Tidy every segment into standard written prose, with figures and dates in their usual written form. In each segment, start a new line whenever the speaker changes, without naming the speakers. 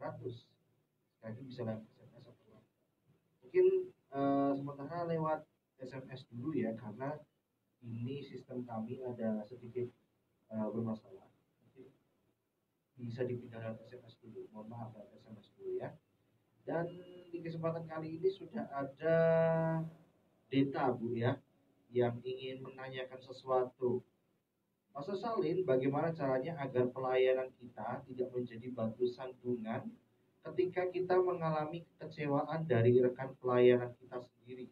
400. Sekali bisa lewat SMS atau WhatsApp. Mungkin sementara lewat SMS dulu ya, karena ini sistem kami ada sedikit bermasalah. Mungkin bisa dipindah lewat SMS dulu. Mohon maaf lewat SMS dulu ya. Dan di kesempatan kali ini sudah ada Deta Bu ya, yang ingin menanyakan sesuatu. Pastor Salin, bagaimana caranya agar pelayanan kita tidak menjadi batu sandungan ketika kita mengalami kekecewaan dari rekan pelayanan kita sendiri?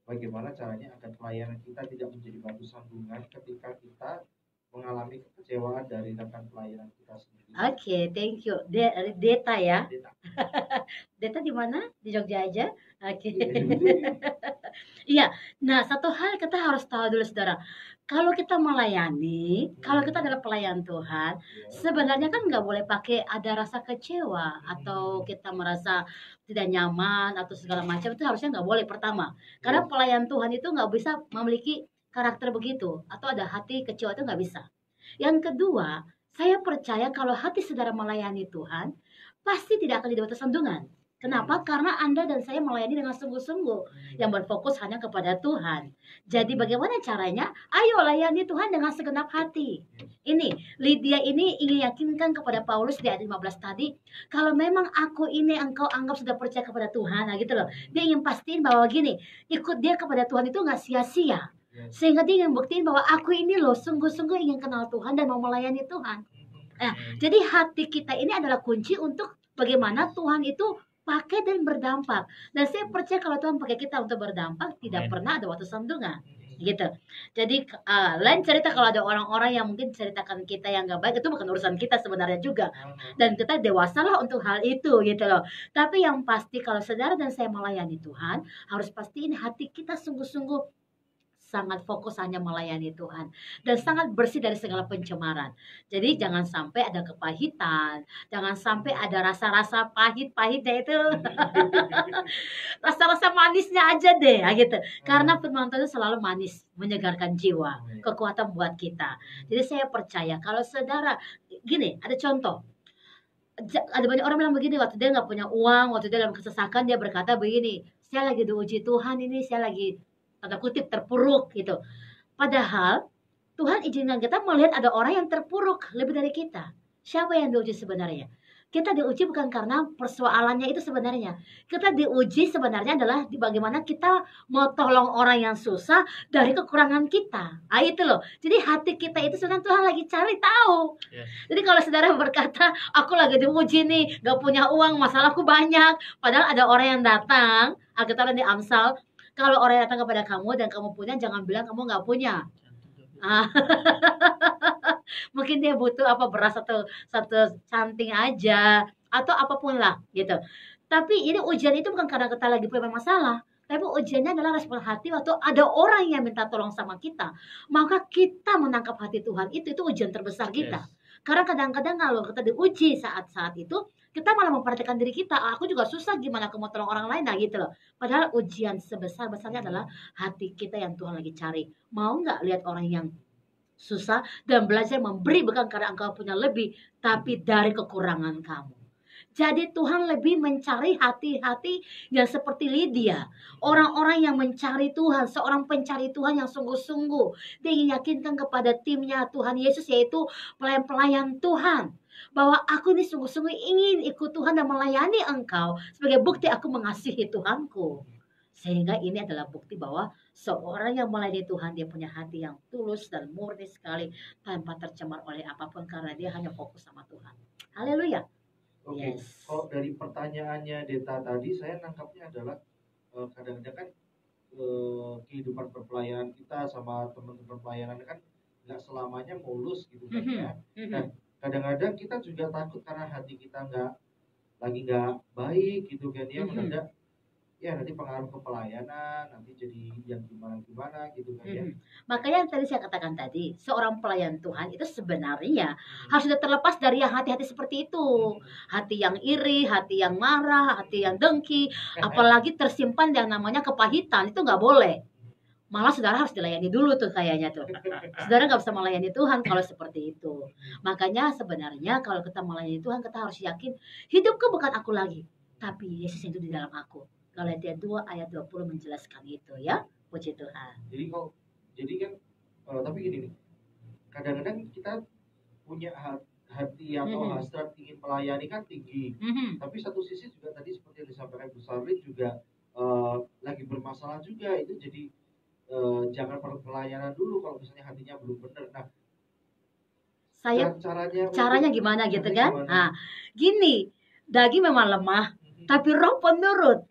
Bagaimana caranya agar pelayanan kita tidak menjadi batu sandungan ketika kita mengalami kekecewaan dari rekan pelayanan kita sendiri?
Oke, thank you. Deta ya.
Deta.
Deta di mana? Di Jogja aja. Oke. Iya. Nah, satu hal kita harus tahu dulu, saudara. Kalau kita melayani, kalau kita adalah pelayan Tuhan, sebenarnya kan nggak boleh pakai ada rasa kecewa atau kita merasa tidak nyaman atau segala macam, itu harusnya nggak boleh pertama. Karena pelayan Tuhan itu nggak bisa memiliki karakter begitu atau ada hati kecewa, itu nggak bisa. Yang kedua, saya percaya kalau hati saudara melayani Tuhan, pasti tidak akan jadi batu sandungan. Kenapa? Karena Anda dan saya melayani dengan sungguh-sungguh, yang berfokus hanya kepada Tuhan. Jadi bagaimana caranya? Ayo layani Tuhan dengan segenap hati. Ini, Lydia ini ingin yakinkan kepada Paulus di ayat 15 tadi, kalau memang aku ini engkau anggap sudah percaya kepada Tuhan, nah gitu loh. Dia ingin pastiin bahwa gini, ikut dia kepada Tuhan itu nggak sia-sia. Sehingga dia ingin buktiin bahwa aku ini loh sungguh-sungguh ingin kenal Tuhan dan mau melayani Tuhan. Jadi hati kita ini adalah kunci untuk bagaimana Tuhan itu pakai dan berdampak. Dan saya percaya kalau Tuhan pakai kita untuk berdampak, tidak pernah ada waktu sandungan. Gitu. Jadi lain cerita kalau ada orang-orang yang mungkin ceritakan kita yang gak baik, itu bukan urusan kita sebenarnya juga. Dan kita dewasalah untuk hal itu gitu loh. Tapi yang pasti kalau saudara dan saya melayani Tuhan, harus pastiin hati kita sungguh-sungguh sangat fokus hanya melayani Tuhan dan sangat bersih dari segala pencemaran. Jadi jangan sampai ada kepahitan, jangan sampai ada rasa-rasa pahit-pahitnya itu, rasa-rasa manisnya aja deh, gitu. Karena firman Tuhan itu selalu manis, menyegarkan jiwa, kekuatan buat kita. Jadi saya percaya kalau saudara, gini, ada contoh. Ada banyak orang bilang begini, waktu dia nggak punya uang, waktu dia dalam kesesakan, dia berkata begini, saya lagi diuji Tuhan ini, saya lagi tanda kutip terpuruk gitu. Padahal Tuhan izinkan kita melihat ada orang yang terpuruk lebih dari kita. Siapa yang diuji sebenarnya? Kita diuji bukan karena persoalannya itu sebenarnya. Kita diuji sebenarnya adalah di bagaimana kita mau tolong orang yang susah dari kekurangan kita. Itu loh. Jadi hati kita itu sebenarnya Tuhan lagi cari tahu. Jadi kalau saudara berkata, aku lagi diuji nih, gak punya uang, masalahku banyak. Padahal ada orang yang datang, Alkitab di Amsal, kalau orang yang datang kepada kamu dan kamu punya, jangan bilang kamu nggak punya. Mungkin dia butuh beras satu canting aja atau apapun lah gitu. Tapi ini ujian itu bukan karena kita lagi punya masalah, tapi ujiannya adalah respon hati waktu ada orang yang minta tolong sama kita. Maka kita menangkap hati Tuhan, itu ujian terbesar kita. Karena kadang-kadang kalau kita diuji saat-saat itu, kita malah memperhatikan diri kita. Aku juga susah, gimana aku mau tolong orang lain, nah gitu loh. Padahal ujian sebesar-besarnya adalah hati kita yang Tuhan lagi cari. Mau nggak lihat orang yang susah dan belajar memberi bukan karena engkau punya lebih, tapi dari kekurangan kamu. Jadi Tuhan lebih mencari hati-hati yang seperti Lydia. Orang-orang yang mencari Tuhan, seorang pencari Tuhan yang sungguh-sungguh. Dia ingin yakinkan kepada timnya Tuhan Yesus, yaitu pelayan-pelayan Tuhan, bahwa aku ini sungguh-sungguh ingin ikut Tuhan dan melayani engkau. Sebagai bukti aku mengasihi Tuhanku. Sehingga ini adalah bukti bahwa seorang yang melayani Tuhan, dia punya hati yang tulus dan murni sekali, tanpa tercemar oleh apapun, karena dia hanya fokus sama Tuhan. Haleluya.
Oke. Kalau dari pertanyaannya Deta tadi, saya nangkapnya adalah kadang-kadang kan kehidupan perpelayanan kita sama teman-teman pelayanan kan nggak selamanya mulus gitu kan ya. Nah, kadang-kadang kita juga takut karena hati kita lagi nggak baik gitu kan ya, mendadak ya nanti pengaruh ke pelayanan, nanti jadi yang gimana-gimana gitu kan ya.
Makanya yang tadi saya katakan tadi, seorang pelayan Tuhan itu sebenarnya harus sudah terlepas dari yang hati-hati seperti itu. Hati yang iri, hati yang marah, hati yang dengki, apalagi tersimpan yang namanya kepahitan, itu nggak boleh. Malah saudara harus dilayani dulu tuh kayaknya tuh. Saudara nggak bisa melayani Tuhan kalau seperti itu. Makanya sebenarnya kalau kita melayani Tuhan, kita harus yakin hidupku bukan aku lagi, tapi Yesus itu di dalam aku. Galatia 2 ayat 20 menjelaskan itu ya. Puji Tuhan.
Jadi kan tapi gini nih, kadang-kadang kita punya hati atau hasrat ingin melayani kan tinggi, tapi satu sisi juga tadi seperti yang disampaikan Bu Sarlin juga lagi bermasalah juga, itu jadi jangan pelayanan dulu kalau misalnya hatinya belum benar. Nah,
caranya gimana gitu kan? Nah, gini, daging memang lemah, tapi roh penurut.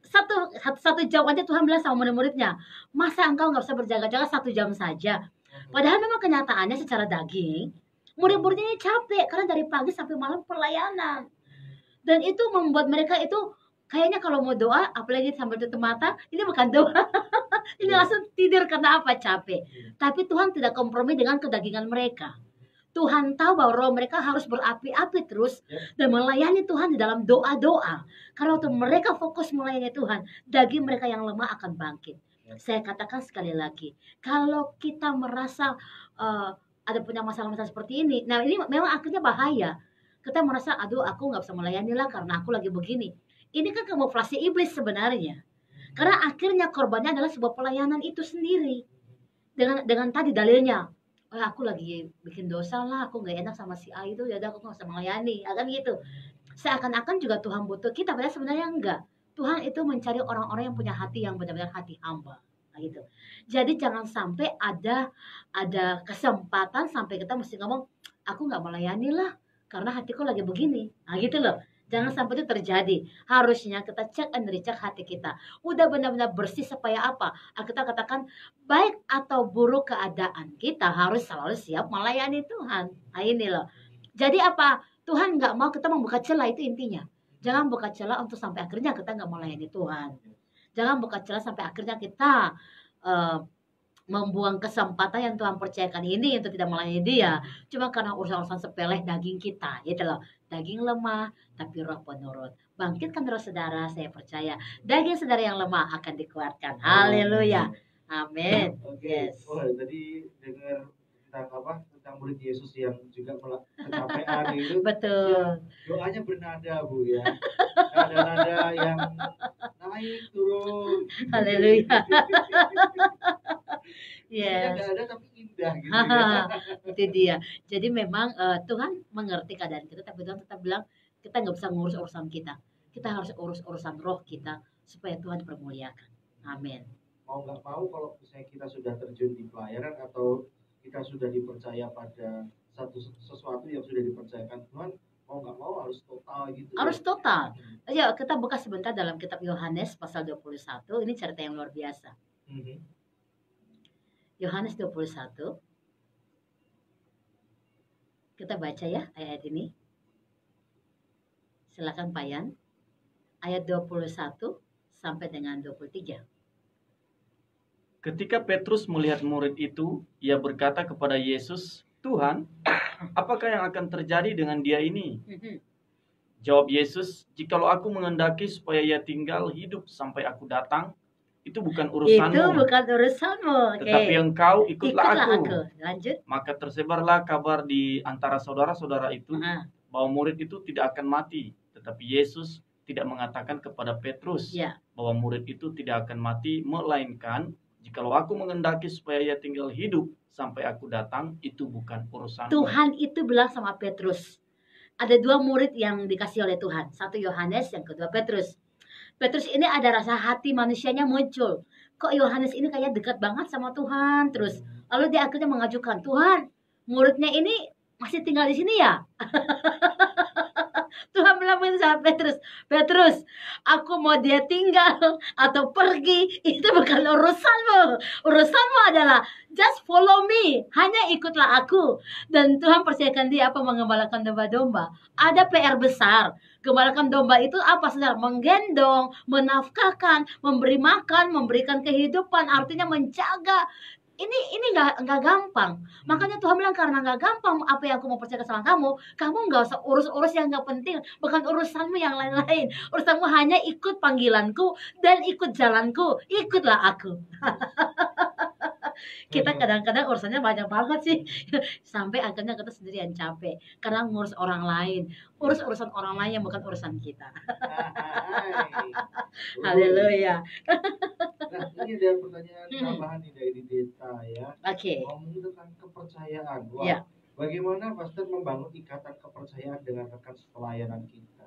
Satu jam aja Tuhan bilang sama murid-muridnya, masa engkau nggak bisa berjaga-jaga 1 jam saja? Padahal memang kenyataannya secara daging, murid-muridnya ini capek karena dari pagi sampai malam pelayanan. Dan itu membuat mereka itu kayaknya kalau mau doa, apalagi sambil tutup mata, ini bukan doa. Ini langsung tidur karena apa? Capek. Tapi Tuhan tidak kompromi dengan kedagingan mereka. Tuhan tahu bahwa roh mereka harus berapi-api terus dan melayani Tuhan di dalam doa-doa. Karena waktu mereka fokus melayani Tuhan, daging mereka yang lemah akan bangkit. Saya katakan sekali lagi, kalau kita merasa ada punya masalah-masalah seperti ini, nah ini memang akhirnya bahaya. Kita merasa, aduh aku nggak bisa melayani lah karena aku lagi begini. Ini kan kamuflase iblis sebenarnya. Karena akhirnya korbannya adalah sebuah pelayanan itu sendiri. Dengan tadi dalilnya, aku lagi bikin dosa lah, aku nggak enak sama si A itu, ya udah aku nggak bisa melayani, akan gitu. Seakan-akan juga Tuhan butuh kita, padahal sebenarnya enggak. Tuhan itu mencari orang-orang yang punya hati yang benar-benar hati hamba, nah, gitu. Jadi jangan sampai ada kesempatan sampai kita mesti ngomong, aku nggak melayani lah karena hatiku lagi begini, nah gitu loh. Jangan sampai itu terjadi. Harusnya kita cek and recheck hati kita. Udah benar-benar bersih supaya apa? Kita katakan baik atau buruk keadaan, kita harus selalu siap melayani Tuhan. Nah ini loh. Jadi apa? Tuhan nggak mau kita membuka celah, itu intinya. Jangan buka celah untuk sampai akhirnya kita nggak melayani Tuhan. Jangan buka celah sampai akhirnya kita membuang kesempatan yang Tuhan percayakan ini untuk tidak melayani Dia, cuma karena urusan-urusan sepele daging kita, gitu loh. Daging lemah, tapi roh penurut. Bangkitkan roh saudara, saya percaya daging saudara yang lemah akan dikuatkan. Haleluya, amin.
Yes. Oh, tadi dengar tentang murid Yesus yang juga kecapean itu.
Betul.
Ya, doanya bernada Bu ya. Nada-nada yang naik turun.
Haleluya.
Yes. Ada tapi indah gitu ya.
Itu dia. Jadi memang Tuhan mengerti keadaan kita, tapi Tuhan tetap bilang kita nggak bisa ngurus urusan kita. Kita harus urus urusan roh kita supaya Tuhan dipermuliakan. Amin.
Mau nggak mau kalau misalnya kita sudah terjun di pelayanan atau kita sudah dipercaya pada sesuatu yang sudah dipercayakan Tuhan, mau nggak mau harus total gitu.
Harus total. Ya, kita buka sebentar dalam kitab Yohanes pasal 21. Ini cerita yang luar biasa. Yohanes 21. Kita baca ya ayat ini. Silakan Pak Yan. Ayat 21 sampai dengan 23.
Ketika Petrus melihat murid itu, ia berkata kepada Yesus, "Tuhan, apakah yang akan terjadi dengan dia ini?" Jawab Yesus, "Jikalau aku menghendaki supaya ia tinggal hidup sampai aku datang, itu bukan urusanmu.
Itu bukan urusanmu.
Tetapi engkau ikutlah aku.
Lanjut.
Maka tersebarlah kabar di antara saudara-saudara itu bahwa murid itu tidak akan mati. Tetapi Yesus tidak mengatakan kepada Petrus bahwa murid itu tidak akan mati, melainkan jikalau aku menghendaki supaya ia tinggal hidup sampai aku datang, itu bukan urusanmu."
Tuhan itu bilang sama Petrus. Ada 2 murid yang dikasih oleh Tuhan. Satu Yohanes, yang kedua Petrus. Petrus ini ada rasa hati manusianya muncul. Kok Yohanes ini kayak dekat banget sama Tuhan terus. Lalu dia akhirnya mengajukan, "Tuhan, muridnya ini masih tinggal di sini ya?" Tuhan bilang sama Petrus, "Petrus, aku mau dia tinggal atau pergi, itu bukan urusanmu. Urusanmu adalah just follow me, hanya ikutlah aku." Dan Tuhan percayakan dia apa? Mengembalakan domba-domba. Ada PR besar. Gembalakan domba itu apa, saudara? Menggendong, menafkahkan, memberi makan, memberikan kehidupan, artinya menjaga ini nggak gampang. Makanya Tuhan bilang karena nggak gampang apa yang aku mau percayakan sama kamu nggak usah urus-urus yang nggak penting, bukan urusanmu yang lain-lain. Urusanmu hanya ikut panggilanku dan ikut jalanku, ikutlah aku. Kita kadang-kadang urusannya banyak banget sih, sampai akhirnya kita sendiri yang capek karena ngurus orang lain, urus urusan orang lain yang bukan urusan kita. Haleluya.
Nah, ini ada pertanyaan tambahan nih dari Deta ya.
Oke.
Ngomongin tentang kepercayaan. Wah, bagaimana pastor membangun ikatan kepercayaan dengan rekan pelayanan kita?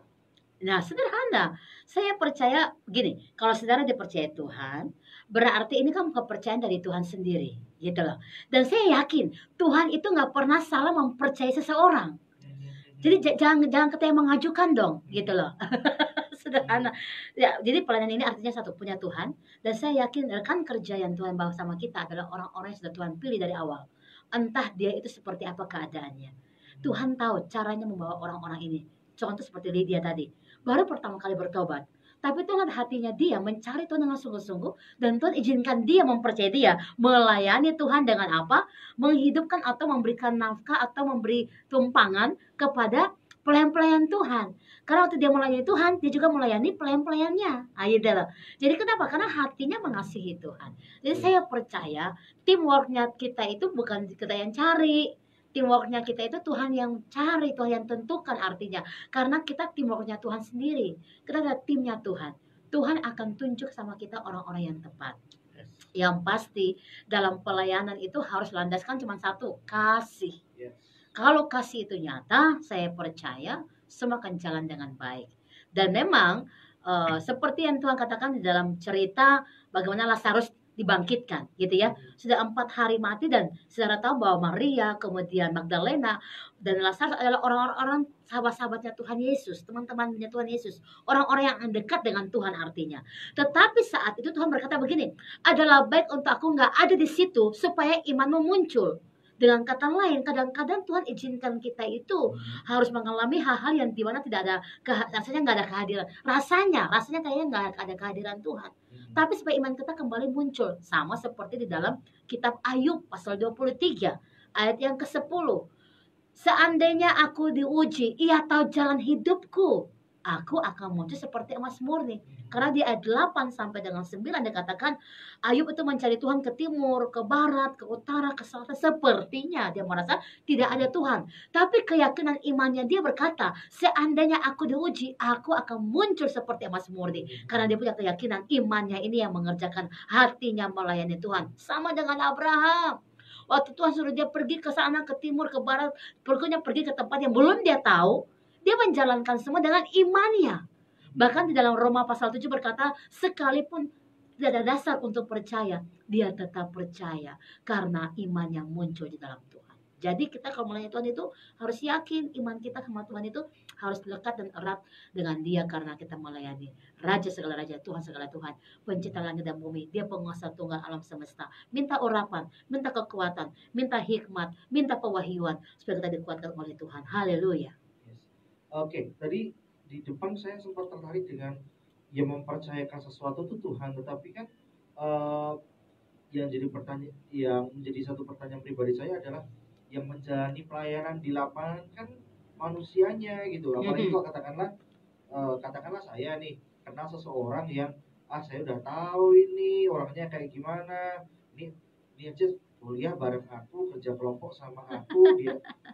Nah, sederhana. Saya percaya begini, kalau saudara dipercaya Tuhan, berarti ini kan kepercayaan dari Tuhan sendiri, gitu loh. Dan saya yakin Tuhan itu nggak pernah salah mempercayai seseorang. Jadi jangan kita yang mengajukan dong, gitu loh. Sederhana. Ya, jadi pelayanan ini artinya satu, punya Tuhan, dan saya yakin rekan kerja yang Tuhan bawa sama kita adalah orang-orang yang sudah Tuhan pilih dari awal. Entah dia itu seperti apa keadaannya. Tuhan tahu caranya membawa orang-orang ini. Contoh seperti Lydia tadi, baru pertama kali bertobat, tapi Tuhan hatinya dia mencari Tuhan dengan sungguh-sungguh, dan Tuhan izinkan dia mempercayai dia melayani Tuhan dengan apa? Menghidupkan atau memberikan nafkah atau memberi tumpangan kepada pelayan-pelayan Tuhan. Karena waktu dia melayani Tuhan, dia juga melayani pelayan-pelayannya. Jadi kenapa? Karena hatinya mengasihi Tuhan. Jadi saya percaya teamworknya kita itu bukan kita yang cari. Teamworknya kita itu Tuhan yang cari, Tuhan yang tentukan artinya. Karena kita teamworknya Tuhan sendiri. Kita adalah timnya Tuhan. Tuhan akan tunjuk sama kita orang-orang yang tepat. Yang pasti dalam pelayanan itu harus landaskan cuma satu, kasih. Kalau kasih itu nyata, saya percaya semua akan jalan dengan baik. Dan memang seperti yang Tuhan katakan di dalam cerita bagaimana Lazarus dibangkitkan, gitu ya. Sudah 4 hari mati, dan saudara tahu bahwa Maria, kemudian Magdalena, dan Lazarus adalah orang-orang sahabat-sahabatnya Tuhan Yesus, teman-temannya Tuhan Yesus, orang-orang yang dekat dengan Tuhan artinya. Tetapi saat itu Tuhan berkata begini, adalah baik untuk aku nggak ada di situ supaya imanmu muncul. Dengan kata lain, kadang-kadang Tuhan izinkan kita itu harus mengalami hal-hal yang dimana tidak ada, rasanya nggak ada kehadiran. Rasanya kayaknya nggak ada kehadiran Tuhan. Tapi supaya iman kita kembali muncul. Sama seperti di dalam kitab Ayub pasal 23 ayat yang ke-10. Seandainya aku diuji, ia tahu jalan hidupku, aku akan muncul seperti emas murni. Karena di ayat 8 sampai dengan 9 dikatakan Ayub itu mencari Tuhan ke timur, ke barat, ke utara, ke selatan. Sepertinya dia merasa tidak ada Tuhan. Tapi keyakinan imannya dia berkata, seandainya aku diuji, aku akan muncul seperti emas murni. Karena dia punya keyakinan imannya ini yang mengerjakan hatinya melayani Tuhan. Sama dengan Abraham. Waktu Tuhan suruh dia pergi ke sana, ke timur, ke barat, pergi ke tempat yang belum dia tahu, dia menjalankan semua dengan imannya. Bahkan di dalam Roma pasal 7 berkata, sekalipun tidak ada dasar untuk percaya, dia tetap percaya karena iman yang muncul di dalam Tuhan. Jadi kita kalau melayani Tuhan itu harus yakin iman kita sama Tuhan itu harus lekat dan erat dengan dia, karena kita melayani Raja segala Raja, Tuhan segala Tuhan, pencipta langit dan bumi. Dia penguasa tunggal alam semesta. Minta urapan, minta kekuatan, minta hikmat, minta pewahyuan supaya kita dikuatkan oleh Tuhan. Haleluya.
Oke, tadi di depan saya sempat tertarik dengan yang mempercayakan sesuatu itu Tuhan, tetapi kan yang menjadi satu pertanyaan pribadi saya adalah yang menjalani pelayanan di lapangan kan manusianya gitu. Apalagi kalau katakanlah saya nih kenal seseorang yang saya udah tahu ini orangnya kayak gimana, ini aja kuliah bareng aku, kerja kelompok sama aku,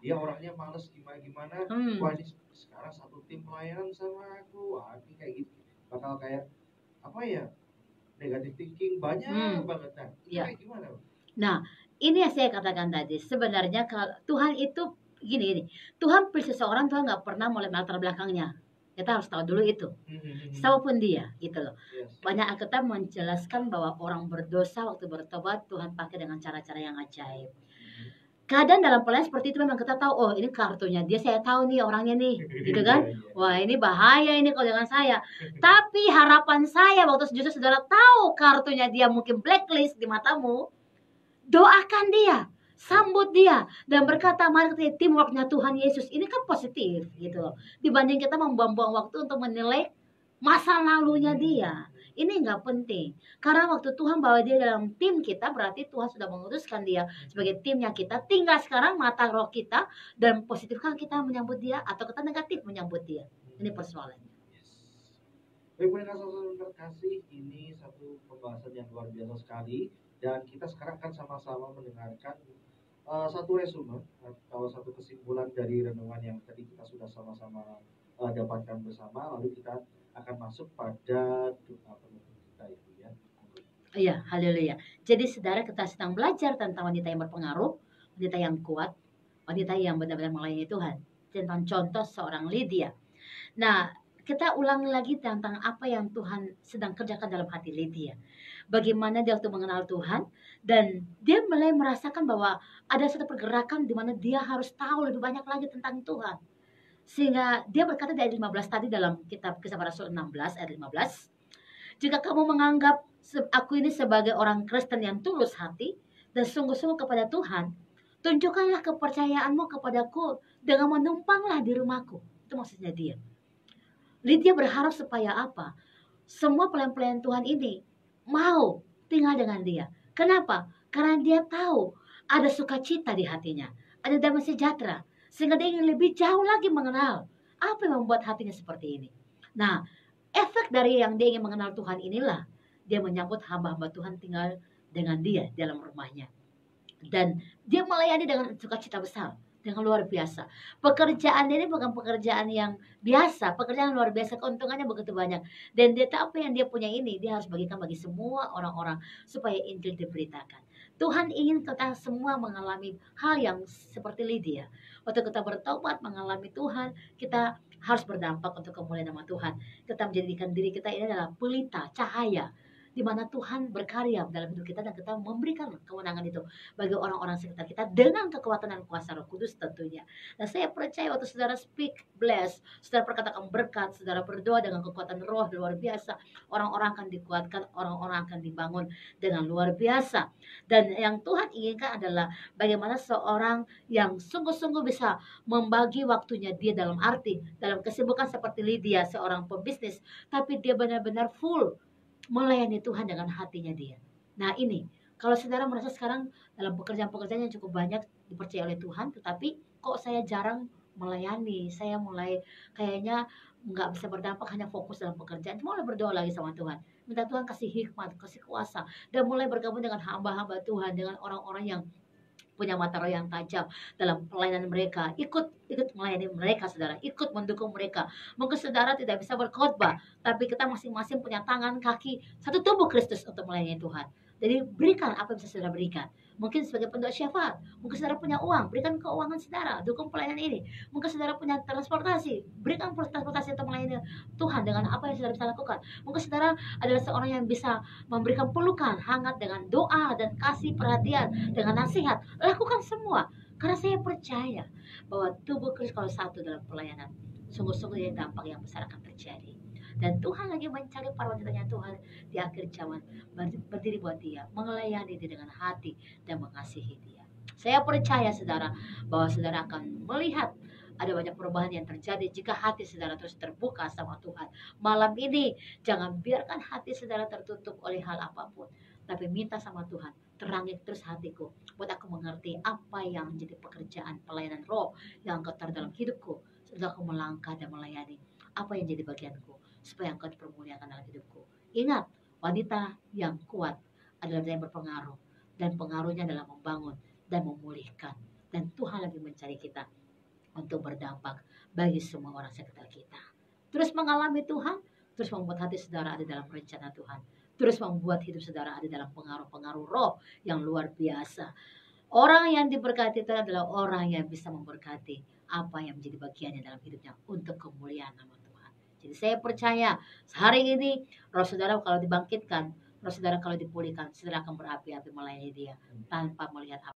dia orangnya males gimana. Wah, ini sekarang satu tim pelayanan sama aku, ini kayak gitu bakal kayak apa ya, negatif thinking banyak banget. Nah, kayak gimana?
Nah, ini yang saya katakan tadi, sebenarnya kalau Tuhan itu gini, Tuhan pilih seseorang, Tuhan nggak pernah mulai latar belakangnya. Kita harus tahu dulu itu. Siapapun dia, gitu loh. Banyak Alkitab menjelaskan bahwa orang berdosa waktu bertobat Tuhan pakai dengan cara-cara yang ajaib. Kadang dalam pelayanan seperti itu memang kita tahu, oh ini kartunya dia, saya tahu nih orangnya nih, gitu kan? Wah, ini bahaya ini kalau dengan saya. Tapi harapan saya waktu justru saudara tahu kartunya dia mungkin blacklist di matamu, doakan dia, sambut dia, dan berkata mari kita teamworknya Tuhan Yesus. Ini kan positif gitu loh, dibanding kita membuang-buang waktu untuk menilai masa lalunya dia. Ini nggak penting. Karena waktu Tuhan bawa dia dalam tim kita, berarti Tuhan sudah memutuskan dia sebagai timnya kita. Tinggal sekarang mata roh kita, dan positifkah kita menyambut dia, atau kita negatif menyambut dia. Ini persoalannya.
Baik, pendengar saudara terkasih, ini satu pembahasan yang luar biasa sekali. Dan kita sekarang akan sama-sama mendengarkan satu resume atau satu kesimpulan dari renungan yang tadi kita sudah sama-sama dapatkan bersama. Lalu kita akan masuk pada doa penutup kita itu ya.
Iya, haleluya. Jadi saudara, kita sedang belajar tentang wanita yang berpengaruh, wanita yang kuat, wanita yang benar-benar melayani Tuhan. Tentang contoh seorang Lydia. Nah, kita ulang lagi tentang apa yang Tuhan sedang kerjakan dalam hati Lydia. Bagaimana dia waktu mengenal Tuhan, dan dia mulai merasakan bahwa ada satu pergerakan di mana dia harus tahu lebih banyak lagi tentang Tuhan. Sehingga dia berkata di ayat 15 tadi dalam kitab Kisah Para Rasul 16 ayat 15, jika kamu menganggap aku ini sebagai orang Kristen yang tulus hati dan sungguh-sungguh kepada Tuhan, tunjukkanlah kepercayaanmu kepadaku dengan menumpanglah di rumahku. Itu maksudnya dia. Lydia berharap supaya apa? Semua pelayan-pelayan Tuhan ini mau tinggal dengan dia. Kenapa? Karena dia tahu ada sukacita di hatinya, ada damai sejahtera, sehingga dia ingin lebih jauh lagi mengenal apa yang membuat hatinya seperti ini. Nah, efek dari yang dia ingin mengenal Tuhan inilah dia menyambut hamba-hamba Tuhan tinggal dengan dia dalam rumahnya. Dan dia melayani dengan sukacita besar, dengan luar biasa. Pekerjaan ini bukan pekerjaan yang biasa, pekerjaan yang luar biasa, keuntungannya begitu banyak. Dan dia tahu apa yang dia punya ini, dia harus bagikan bagi semua orang-orang supaya Injil diberitakan. Tuhan ingin kita semua mengalami hal yang seperti Lydia. Waktu kita bertobat mengalami Tuhan, kita harus berdampak untuk kemuliaan nama Tuhan. Kita menjadikan diri kita ini adalah pelita, cahaya, di mana Tuhan berkarya dalam hidup kita, dan kita memberikan kemenangan itu bagi orang-orang sekitar kita dengan kekuatan dan kuasa Roh Kudus tentunya. Dan saya percaya waktu saudara speak bless, saudara perkatakan berkat, saudara berdoa dengan kekuatan roh luar biasa, orang-orang akan dikuatkan, orang-orang akan dibangun dengan luar biasa. Dan yang Tuhan inginkan adalah bagaimana seorang yang sungguh-sungguh bisa membagi waktunya dia, dalam arti dalam kesibukan seperti Lydia, seorang pebisnis, tapi dia benar-benar full melayani Tuhan dengan hatinya dia. Nah ini, kalau saudara merasa sekarang dalam pekerjaan-pekerjaan yang cukup banyak dipercaya oleh Tuhan, tetapi kok saya jarang melayani, saya mulai kayaknya nggak bisa berdampak, hanya fokus dalam pekerjaan, mulai berdoa lagi sama Tuhan, minta Tuhan kasih hikmat, kasih kuasa, dan mulai bergabung dengan hamba-hamba Tuhan, dengan orang-orang yang punya mata roh yang tajam dalam pelayanan mereka. Ikut melayani mereka, saudara. Ikut mendukung mereka. Mungkin saudara tidak bisa berkhotbah, tapi kita masing-masing punya tangan, kaki, satu tubuh Kristus untuk melayani Tuhan. Jadi berikan apa yang bisa saudara berikan. Mungkin sebagai pendoa syafaat, mungkin saudara punya uang, berikan keuangan saudara, dukung pelayanan ini. Mungkin saudara punya transportasi, berikan transportasi untuk melayani Tuhan dengan apa yang saudara bisa lakukan. Mungkin saudara adalah seorang yang bisa memberikan pelukan hangat dengan doa dan kasih perhatian, dengan nasihat. Lakukan semua, karena saya percaya bahwa tubuh Kristus kalau satu dalam pelayanan, sungguh-sungguh dampak yang besar akan terjadi. Dan Tuhan lagi mencari para wanitanya Tuhan di akhir zaman, berdiri buat dia, melayani dia dengan hati dan mengasihi dia. Saya percaya saudara bahwa saudara akan melihat ada banyak perubahan yang terjadi jika hati saudara terus terbuka sama Tuhan. Malam ini jangan biarkan hati saudara tertutup oleh hal apapun, tapi minta sama Tuhan, terangi terus hatiku, buat aku mengerti apa yang menjadi pekerjaan pelayanan roh yang engkau taruh dalam hidupku, sehingga aku melangkah dan melayani apa yang jadi bagianku, supaya engkau dipermuliakan dalam hidupku. Ingat, wanita yang kuat adalah yang berpengaruh, dan pengaruhnya adalah membangun dan memulihkan. Dan Tuhan lagi mencari kita untuk berdampak bagi semua orang sekitar kita. Terus mengalami Tuhan, terus membuat hati saudara ada dalam rencana Tuhan, terus membuat hidup saudara ada dalam pengaruh-pengaruh roh yang luar biasa. Orang yang diberkati itu adalah orang yang bisa memberkati apa yang menjadi bagiannya dalam hidupnya untuk kemuliaan nama Tuhan. Jadi saya percaya hari ini roh saudara kalau dibangkitkan, roh saudara kalau dipulihkan, saudara akan berapi-api melayani dia tanpa melihat apa